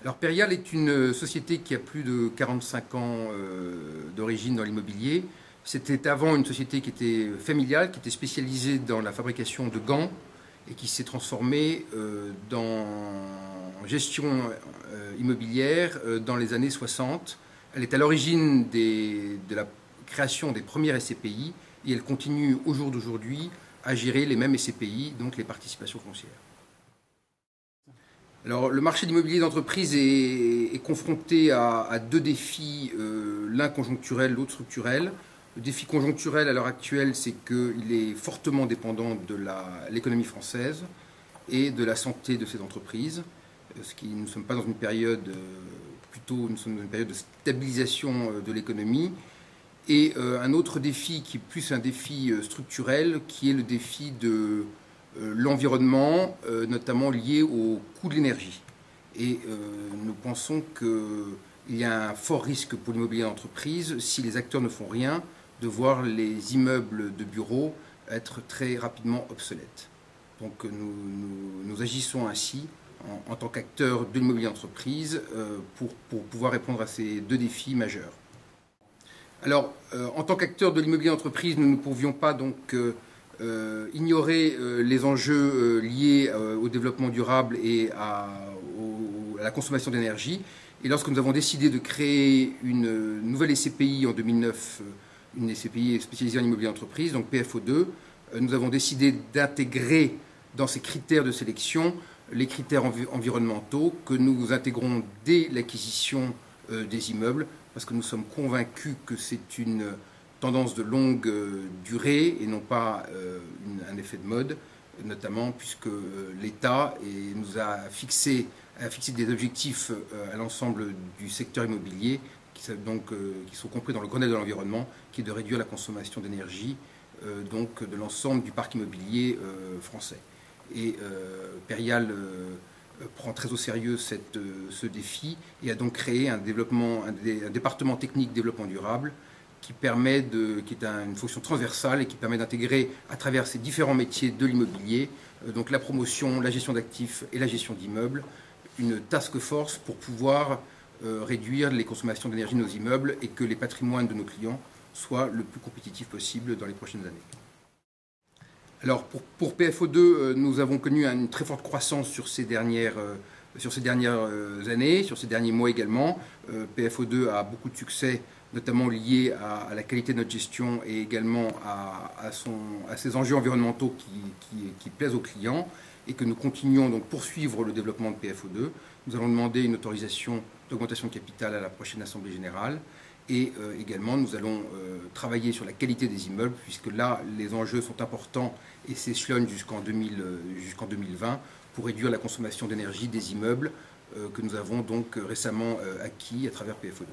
Alors Perial est une société qui a plus de 45 ans d'origine dans l'immobilier. C'était avant une société qui était familiale, qui était spécialisée dans la fabrication de gants et qui s'est transformée dans gestion immobilière dans les années 60. Elle est à l'origine de la création des premières SCPI et elle continue au jour d'aujourd'hui à gérer les mêmes SCPI, donc les participations foncières. Alors, le marché de l'immobilier d'entreprise est confronté à deux défis, l'un conjoncturel, l'autre structurel. Le défi conjoncturel à l'heure actuelle, c'est qu'il est fortement dépendant de l'économie française et de la santé de ces entreprises. Nous ne sommes pas dans une période, nous sommes dans une période de stabilisation de l'économie. Et un autre défi qui est plus un défi structurel, qui est le défi de l'environnement, notamment lié au coût de l'énergie. Et nous pensons qu'il y a un fort risque pour l'immobilier d'entreprise, si les acteurs ne font rien, de voir les immeubles de bureaux être très rapidement obsolètes. Donc nous agissons ainsi en tant qu'acteurs de l'immobilier d'entreprise pour pouvoir répondre à ces deux défis majeurs. Alors, en tant qu'acteurs de l'immobilier d'entreprise, nous ne pouvions pas donc ignorer les enjeux liés au développement durable et à la consommation d'énergie. Et lorsque nous avons décidé de créer une nouvelle SCPI en 2009, une SCPI spécialisée en immobilier d'entreprise, donc PFO2, nous avons décidé d'intégrer dans ces critères de sélection les critères environnementaux que nous intégrons dès l'acquisition des immeubles, parce que nous sommes convaincus que c'est une tendance de longue durée et non pas un effet de mode, notamment puisque l'État nous a fixé des objectifs à l'ensemble du secteur immobilier qui sont compris dans le Grenelle de l'environnement, qui est de réduire la consommation d'énergie donc de l'ensemble du parc immobilier français. Et Perial prend très au sérieux ce défi et a donc créé un département technique développement durable qui est une fonction transversale et qui permet d'intégrer à travers ces différents métiers de l'immobilier, donc la promotion, la gestion d'actifs et la gestion d'immeubles, une task force pour pouvoir réduire les consommations d'énergie de nos immeubles et que les patrimoines de nos clients soient le plus compétitifs possible dans les prochaines années. Alors pour PFO2, nous avons connu une très forte croissance sur ces dernières années, sur ces derniers mois également. PFO2 a beaucoup de succès, notamment lié à la qualité de notre gestion et également à ses enjeux environnementaux qui plaisent aux clients et que nous continuons donc poursuivre le développement de PFO2. Nous allons demander une autorisation d'augmentation de capital à la prochaine Assemblée générale. Et également, nous allons travailler sur la qualité des immeubles, puisque là, les enjeux sont importants et s'échelonnent jusqu'en 2020 pour réduire la consommation d'énergie des immeubles que nous avons donc récemment acquis à travers PFO2.